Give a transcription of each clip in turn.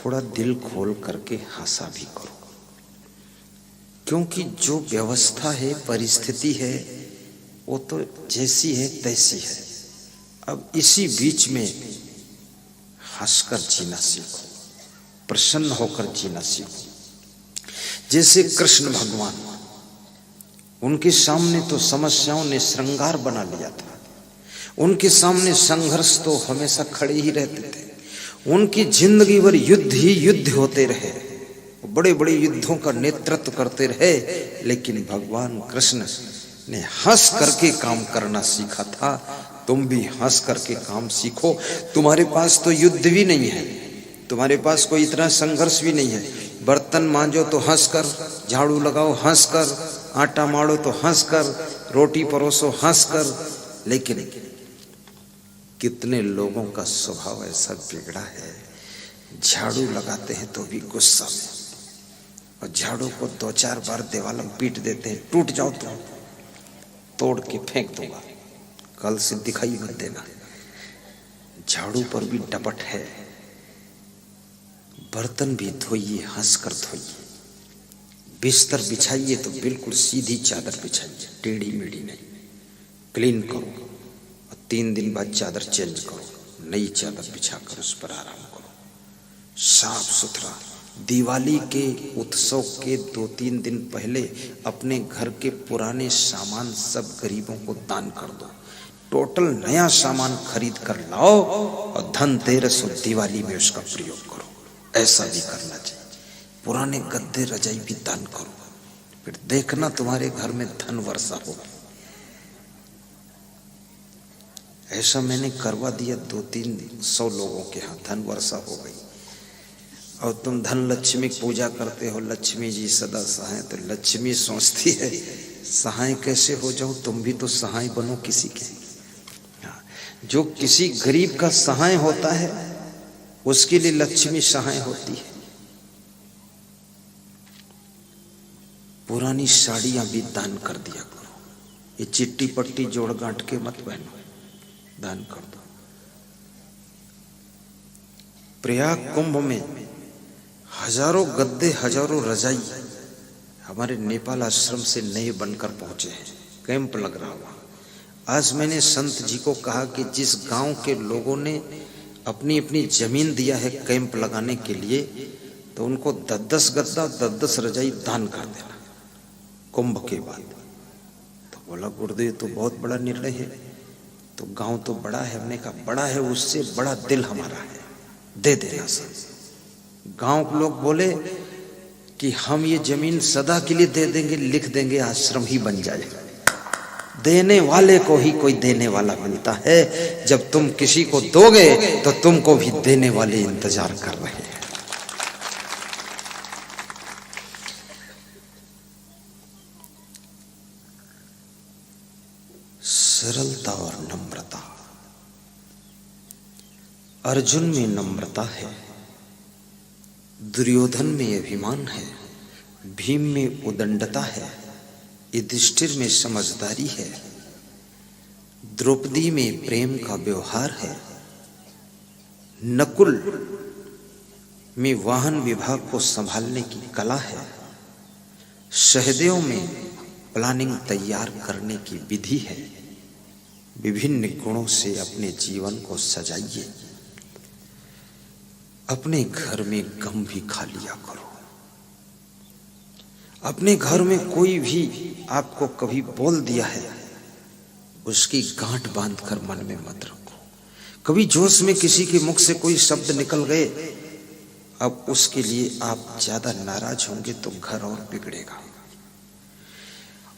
थोड़ा दिल खोल करके हंसा भी करो, क्योंकि जो व्यवस्था है, परिस्थिति है, वो तो जैसी है तैसी है। अब इसी बीच में हंसकर जीना सीखो, प्रसन्न होकर जीना सीखो। जैसे कृष्ण भगवान, उनके सामने तो समस्याओं ने श्रृंगार बना लिया था, उनके सामने संघर्ष तो हमेशा खड़े ही रहते थे, उनकी जिंदगी भर युद्ध ही युद्ध होते रहे, बड़े बड़े युद्धों का नेतृत्व करते रहे, लेकिन भगवान कृष्ण ने हंस करके काम करना सीखा था। तुम भी हंस करके काम सीखो। तुम्हारे पास तो युद्ध भी नहीं है, तुम्हारे पास कोई इतना संघर्ष भी नहीं है। बर्तन मांजो तो हंसकर, झाड़ू लगाओ हंसकर, आटा मारो तो हंसकर, रोटी परोसो हंसकर। लेकिन कितने लोगों का स्वभाव ऐसा बिगड़ा है, झाड़ू लगाते हैं तो भी गुस्सा में, और झाड़ू को 2-4 बार दीवार में पीट देते हैं, टूट जाओ तो तोड़ के फेंक दूंगा, कल से दिखाई मत देना। झाड़ू पर भी डपट है। बर्तन भी धोइए, हंसकर धोइए। बिस्तर बिछाइए तो बिल्कुल सीधी चादर बिछाइए, टेढ़ी मेढ़ी नहीं। क्लीन करो और 3 दिन बाद चादर चेंज करो, नई चादर बिछाकर उस पर आराम करो, साफ सुथरा। दिवाली के उत्सव के 2-3 दिन पहले अपने घर के पुराने सामान सब गरीबों को दान कर दो। टोटल नया सामान खरीद कर लाओ और धनतेरस और दिवाली में उसका प्रयोग करो। ऐसा भी करना चाहिए। पुराने गद्दे रजाई भी दान करो, फिर देखना तुम्हारे घर में धन वर्षा होगी। ऐसा मैंने करवा दिया, 200-300 लोगों के यहाँ धन वर्षा हो गई। और तुम धन लक्ष्मी पूजा करते हो, लक्ष्मी जी सदा सहाय, तो लक्ष्मी सोचती है सहाय कैसे हो जाओ, तुम भी तो सहाय बनो किसी के। जो किसी गरीब का सहाय होता है उसके लिए लक्ष्मी सहाय होती है। पुरानी साड़ियां भी दान कर दिया करो। ये चिट्टी पट्टी जोड़ गांठ के मत पहनो, दान कर दो। प्रयाग कुंभ में हजारों गद्दे, हजारों रजाई हमारे नेपाल आश्रम से नए बनकर पहुंचे हैं। कैंप लग रहा हुआ। आज मैंने संत जी को कहा कि जिस गांव के लोगों ने अपनी अपनी जमीन दिया है कैंप लगाने के लिए, तो उनको 10-10 गद्दा, 10-10 रजाई दान कर देना कुंभ के बाद। तो बोला गुरुदेव तो बहुत बड़ा निर्णय है, तो गांव तो बड़ा है। हमने कहा बड़ा है, उससे बड़ा दिल हमारा है, दे देना सर। गांव के लोग बोले कि हम ये जमीन सदा के लिए दे देंगे, लिख देंगे, आश्रम ही बन जाएगा। देने वाले को ही कोई देने वाला मिलता है। जब तुम किसी को दोगे तो तुमको भी देने वाले इंतजार कर रहे हैं। सरलता और नम्रता। अर्जुन में नम्रता है, दुर्योधन में अभिमान है, भीम में उदंडता है, युधिष्ठिर में समझदारी है, द्रौपदी में प्रेम का व्यवहार है, नकुल में वाहन विभाग को संभालने की कला है, सहदेव में प्लानिंग तैयार करने की विधि है। विभिन्न गुणों से अपने जीवन को सजाइए। अपने घर में गम भी खा लिया करो। अपने घर में कोई भी आपको कभी बोल दिया है, उसकी गांठ बांधकर मन में मत रखो। कभी जोश में किसी के मुख से कोई शब्द निकल गए, अब उसके लिए आप ज्यादा नाराज होंगे तो घर और बिगड़ेगा।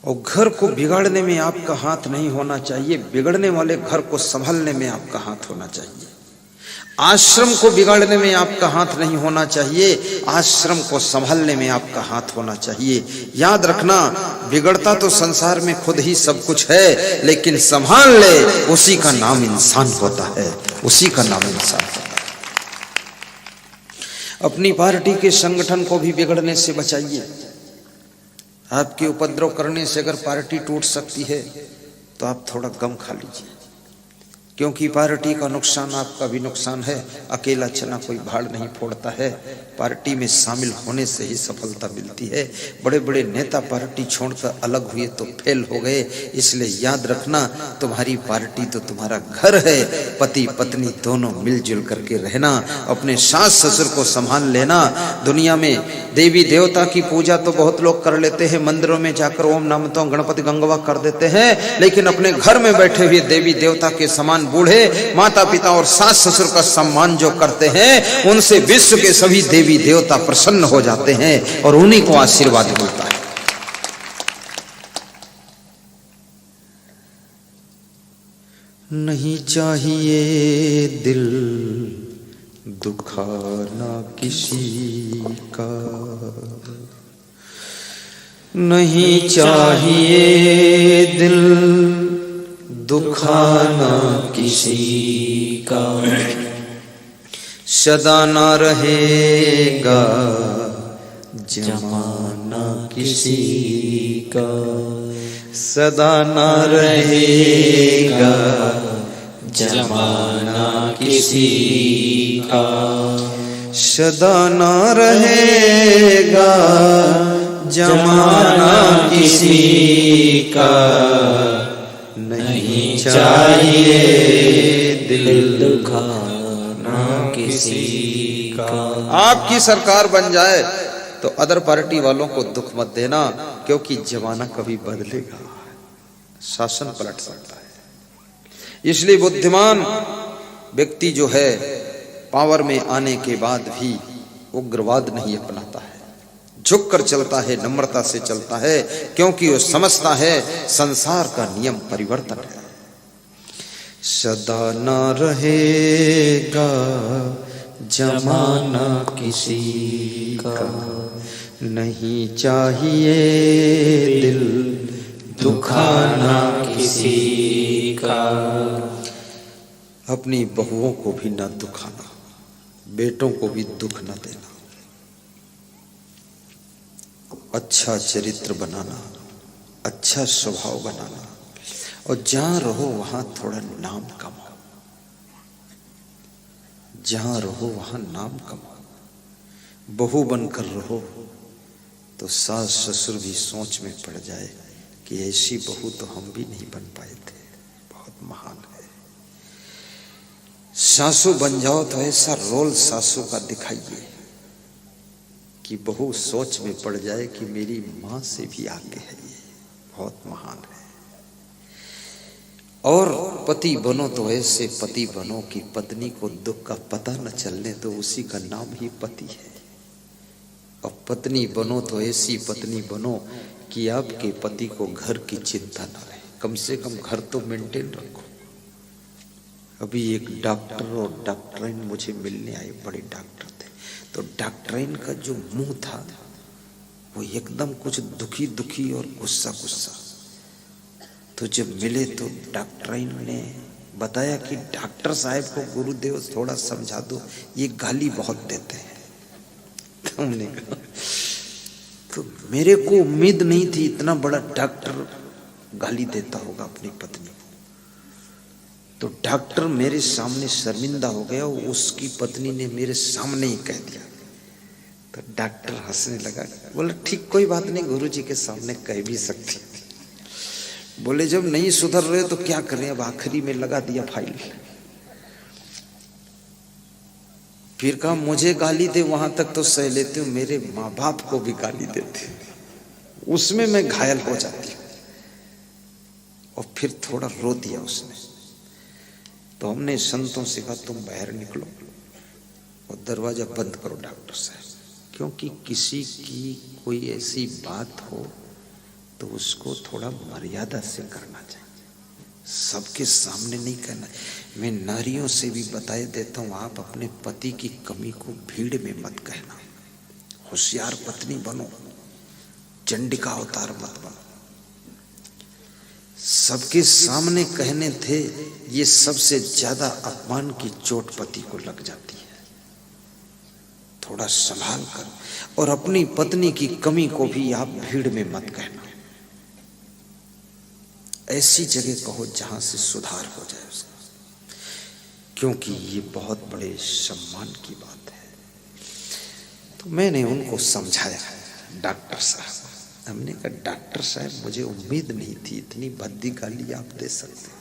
और घर को बिगाड़ने में आपका हाथ नहीं होना चाहिए, बिगड़ने वाले घर को संभालने में आपका हाथ होना चाहिए। आश्रम को बिगाड़ने में आपका हाथ नहीं होना चाहिए, आश्रम को संभालने में आपका हाथ होना चाहिए। याद रखना, बिगड़ता तो संसार में खुद ही सब कुछ है, लेकिन संभाल ले उसी का नाम इंसान होता है, उसी का नाम इंसान होता है। अपनी पार्टी के संगठन को भी बिगड़ने से बचाइए। आपके उपद्रव करने से अगर पार्टी टूट सकती है तो आप थोड़ा गम खा लीजिए। क्योंकि पार्टी का नुकसान आपका भी नुकसान है। अकेला चना कोई भाड़ नहीं फोड़ता है, पार्टी में शामिल होने से ही सफलता मिलती है। बड़े बड़े नेता पार्टी छोड़कर अलग हुए तो फेल हो गए। इसलिए याद रखना, तुम्हारी पार्टी तो तुम्हारा घर है। पति पत्नी दोनों मिलजुल करके रहना, अपने सास ससुर को संभाल लेना। दुनिया में देवी देवता की पूजा तो बहुत लोग कर लेते हैं, मंदिरों में जाकर ओम नमः तो गणपति गंगवा कर देते हैं, लेकिन अपने घर में बैठे हुए देवी देवता के समान बूढ़े माता पिता और सास ससुर का सम्मान जो करते हैं, उनसे विश्व के सभी देवी देवता प्रसन्न हो जाते हैं और उन्हीं को आशीर्वाद मिलता है। नहीं चाहिए दिल दुखाना किसी का, नहीं चाहिए दिल दुखाना किसी का, सदा न रहेगा जमाना किसी का, सदा न रहेगा जमाना किसी का, सदा न रहेगा जमाना किसी का, नहीं चाहिए दिल दुखाना किसी का। आपकी सरकार बन जाए तो अदर पार्टी वालों को दुख मत देना, क्योंकि जमाना कभी बदलेगा, शासन पलट सकता है। इसलिए बुद्धिमान व्यक्ति जो है पावर में आने के बाद भी उग्रवाद नहीं अपनाता है, झुक कर चलता है, नम्रता से चलता है, क्योंकि वो समझता है संसार का नियम परिवर्तन है। सदा न रहेगा जमाना किसी का, नहीं चाहिए दिल दुखाना किसी का। अपनी बहुओं को भी न दुखाना, बेटों को भी दुख न देना, अच्छा चरित्र बनाना, अच्छा स्वभाव बनाना, और जहां रहो वहां थोड़ा नाम कमाओ, जहां रहो वहां नाम कमाओ। बहू बनकर रहो तो सास ससुर भी सोच में पड़ जाए कि ऐसी बहू तो हम भी नहीं बन पाए थे, बहुत महान है। सासू बन जाओ तो ऐसा रोल सासू का दिखाइए कि बहू सोच में पड़ जाए कि मेरी मां से भी आगे है, ये बहुत महान है। और पति बनो तो ऐसे पति बनो कि पत्नी को दुख का पता न चलने तो उसी का नाम ही पति है। और पत्नी बनो तो ऐसी पत्नी बनो कि आपके पति को घर की चिंता न रहे, कम से कम घर तो मेंटेन रखो। अभी एक डॉक्टर और डॉक्टराइन मुझे मिलने आए, बड़े डॉक्टर थे, तो डॉक्टराइन का जो मुंह था वो एकदम कुछ दुखी दुखी और गुस्सा गुस्सा। तो जब मिले तो डॉक्टराइन ने बताया कि डॉक्टर साहब को गुरुदेव थोड़ा समझा दो, ये गाली बहुत देते हैं। तो हमने कहा, तो मेरे को उम्मीद नहीं थी इतना बड़ा डॉक्टर गाली देता होगा अपनी पत्नी को। तो डॉक्टर मेरे सामने शर्मिंदा हो गया, उसकी पत्नी ने मेरे सामने ही कह दिया। तो डॉक्टर हंसने लगा, बोला ठीक कोई बात नहीं, गुरुजी के सामने कह भी सकती। बोले जब नहीं सुधर रहे तो क्या करें, अब आखिरी में लगा दिया फाइल। फिर कहा मुझे गाली दे वहां तक तो सह लेती हूँ, मेरे माँ बाप को भी गाली देती, उसमें मैं घायल हो जाती हूँ। और फिर थोड़ा रो दिया उसने। तो हमने संतों से कहा तुम बाहर निकलो और दरवाजा बंद करो डॉक्टर साहब, क्योंकि किसी की कोई ऐसी बात हो तो उसको थोड़ा मर्यादा से करना चाहिए, सबके सामने नहीं करना। मैं नारियों से भी बताए देता हूँ, आप अपने पति की कमी को भीड़ में मत कहना, होशियार पत्नी बनो, चंडिका अवतार मत बनो। सबके सामने कहने थे, ये सबसे ज्यादा अपमान की चोट पति को लग जाती है। थोड़ा संभाल कर, और अपनी पत्नी की कमी को भी आप भीड़ में मत कहना, ऐसी जगह कहो जहां से सुधार हो जाए उसका। क्योंकि ये बहुत बड़े सम्मान की बात है। तो मैंने उनको समझाया, डॉक्टर साहब, हमने कहा डॉक्टर साहब मुझे उम्मीद नहीं थी इतनी भद्दी गाली आप दे सकते।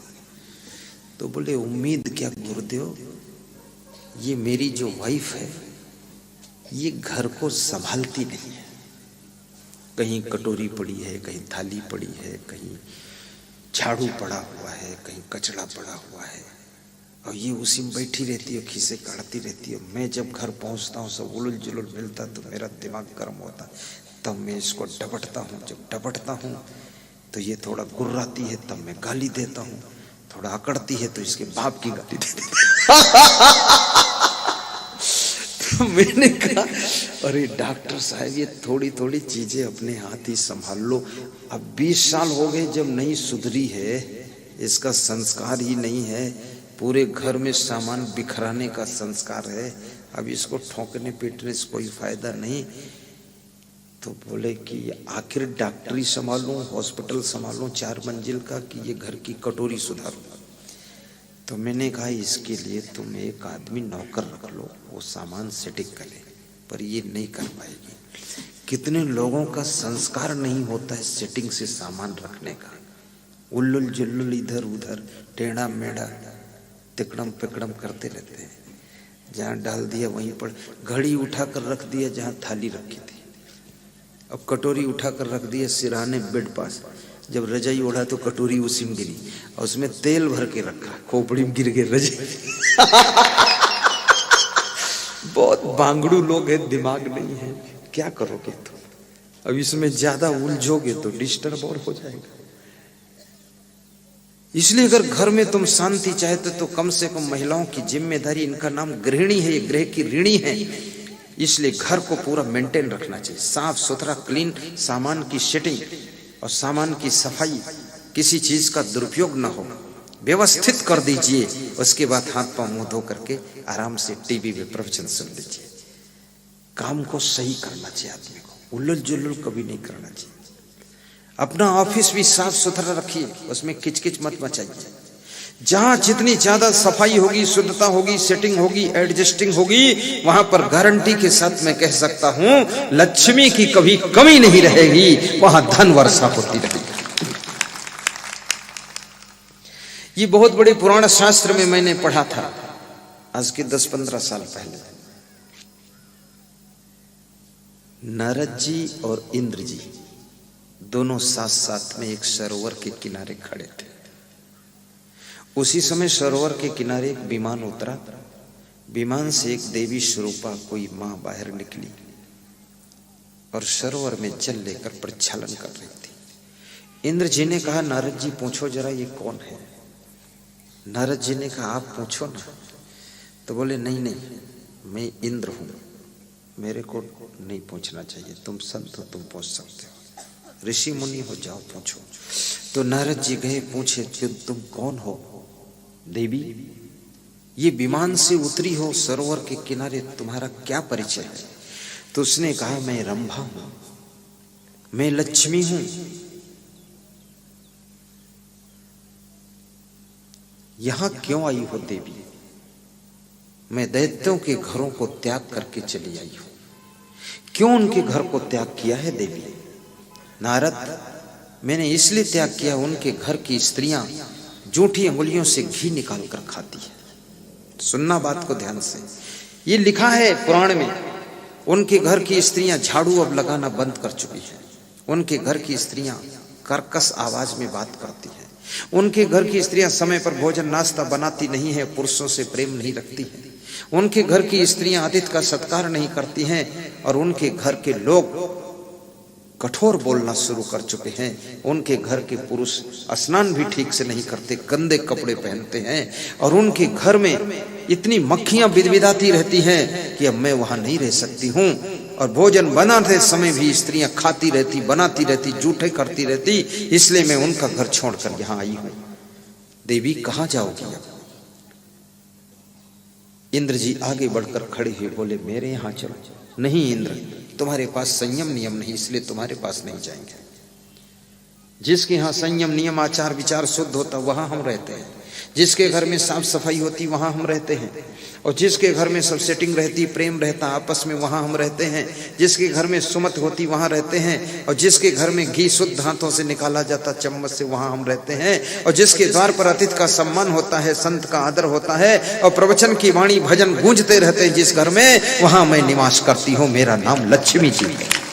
तो बोले उम्मीद क्या गुरुदेव, ये मेरी जो वाइफ है ये घर को संभालती नहीं है, कहीं कटोरी पड़ी है, कहीं थाली पड़ी है, कहीं झाड़ू पड़ा हुआ है, कहीं कचरा पड़ा हुआ है, और ये उसी में बैठी रहती है, खीसे काटती रहती है। मैं जब घर पहुंचता हूँ सब उलझ जुलझ मिलता तो मेरा दिमाग गर्म होता, तब मैं इसको डपटता हूँ। जब डपटता हूँ तो ये थोड़ा गुर्राती है, तब मैं गाली देता हूँ। थोड़ा अकड़ती है तो इसके बाप की गाली देता। तो मैंने कहा अरे डॉक्टर साहब ये थोड़ी थोड़ी चीजें अपने हाथ ही संभाल लो। अब 20 साल हो गए जब नहीं सुधरी है, इसका संस्कार ही नहीं है, पूरे घर में सामान बिखराने का संस्कार है, अब इसको ठोकने पीटने से कोई फायदा नहीं। तो बोले कि आखिर डॉक्टरी संभालूं, हॉस्पिटल संभालूं 4 मंजिल का, कि ये घर की कटोरी सुधारूं। तो मैंने कहा इसके लिए तुम एक आदमी नौकर रख लो, वो सामान सेटिंग करे, पर ये नहीं कर पाएगी। कितने लोगों का संस्कार नहीं होता है सेटिंग से सामान रखने का, उल्लुल जुल्लुल इधर उधर टेढ़ा मेढ़ा तिकड़म पिकड़म करते रहते हैं। जहाँ डाल दिया वहीं पर, घड़ी उठाकर रख दिया जहाँ थाली रखी थी, अब कटोरी उठाकर रख दिया सिरहाने बेड पास, जब रजाई ओढ़ा तो कटोरी उसी में गिरी, और उसमें तेल भर के रखा, खोपड़ी में गिर गए रजाई। बहुत बांगड़ू लोग हैं, दिमाग नहीं है, क्या करोगे तुम? अब इसमें ज्यादा उलझोगे तो डिस्टर्ब और हो जाएगा। इसलिए अगर घर में तुम शांति चाहते तो कम से कम महिलाओं की जिम्मेदारी, इनका नाम गृहिणी है, ये गृह की ऋणी है, इसलिए घर को पूरा मेंटेन रखना चाहिए, साफ सुथरा क्लीन, सामान की सेटिंग और सामान की सफाई, किसी चीज का दुरुपयोग ना हो, व्यवस्थित कर दीजिए। उसके बाद हाथ पांव मुंह धो करके आराम से टीवी में प्रवचन सुन लीजिए। काम को सही करना चाहिए, आदमी को उल्लुल जुल्लुल कभी नहीं करना चाहिए। अपना ऑफिस भी साफ सुथरा रखिए, उसमें किचकिच मत मचाइए। जहां जितनी ज्यादा सफाई होगी, शुद्धता होगी, सेटिंग होगी, एडजस्टिंग होगी, वहां पर गारंटी के साथ मैं कह सकता हूं लक्ष्मी की कभी कमी नहीं रहेगी, वहां धन वर्षा होती रहेगी। ये बहुत बड़े पुराण शास्त्र में मैंने पढ़ा था आज के 10-15 साल पहले। नारद जी और इंद्र जी दोनों साथ साथ में एक सरोवर के किनारे खड़े थे। उसी समय सरोवर के किनारे एक विमान उतरा, विमान से एक देवी स्वरूपा कोई मां बाहर निकली और सरोवर में जल लेकर प्रक्षालन कर रही थी। इंद्र जी ने कहा नारद जी पूछो जरा ये कौन है? नारद जी ने कहा आप पूछो ना। तो बोले नहीं नहीं, मैं इंद्र हूं, मेरे को नहीं पूछना चाहिए, तुम संत हो, तुम पूछ सकते हो, ऋषि मुनि हो, जाओ पूछो। तो नारद जी गए, पूछे कि तुम कौन हो देवी? ये विमान से उतरी हो सरोवर के किनारे, तुम्हारा क्या परिचय है? तो उसने कहा मैं रंभा हूं, मैं लक्ष्मी हूं। यहां क्यों आई हो देवी? मैं दैत्यों के घरों को त्याग करके चली आई हूं। क्यों उनके घर को त्याग किया है देवी? नारद, मैंने इसलिए त्याग किया, उनके घर की स्त्रियां जूठी अंगुलियों से घी निकाल कर खाती है। सुनना बात को ध्यान से, ये लिखा है पुराण में, उनके घर की स्त्रियां झाड़ू अब लगाना बंद कर चुकी है, उनके घर की स्त्रियां कर्कश आवाज में बात करती है, उनके घर की स्त्रियां समय पर भोजन नाश्ता बनाती नहीं है, पुरुषों से प्रेम नहीं रखती है, उनके घर की स्त्रियां आतिथ्य का सत्कार नहीं करती हैं, और उनके घर के लोग कठोर बोलना शुरू कर चुके हैं। उनके घर के पुरुष स्नान भी ठीक से नहीं करते, गंदे कपड़े पहनते हैं, और उनके घर में इतनी मक्खियां बिदबिदाती रहती हैं कि अब मैं वहां नहीं रह सकती हूं। और भोजन बनाते समय भी स्त्रियां खाती रहती, बनाती रहती, जूठे करती रहती, इसलिए मैं उनका घर छोड़कर यहां आई हूं। देवी कहां जाओगी? इंद्र जी आगे बढ़कर खड़े हुए, बोले मेरे यहां चलो। नहीं इंद्र, तुम्हारे पास संयम नियम नहीं, इसलिए तुम्हारे पास नहीं जाएंगे। जिसके यहां संयम नियम आचार विचार शुद्ध होता वहां हम रहते हैं। जिसके घर में साफ सफाई होती वहां हम रहते हैं, और जिसके घर में सब सेटिंग रहती, प्रेम रहता आपस में, वहां हम रहते हैं। जिसके घर में सुमत होती वहां रहते हैं, और जिसके घर में घी शुद्ध हाथों से निकाला जाता चम्मच से, वहां हम रहते हैं। और जिसके द्वार पर अतिथि का सम्मान होता है, संत का आदर होता है, और प्रवचन की वाणी भजन गूंजते रहते हैं जिस घर में, वहां मैं निवास करती हूँ। मेरा नाम लक्ष्मी जी है।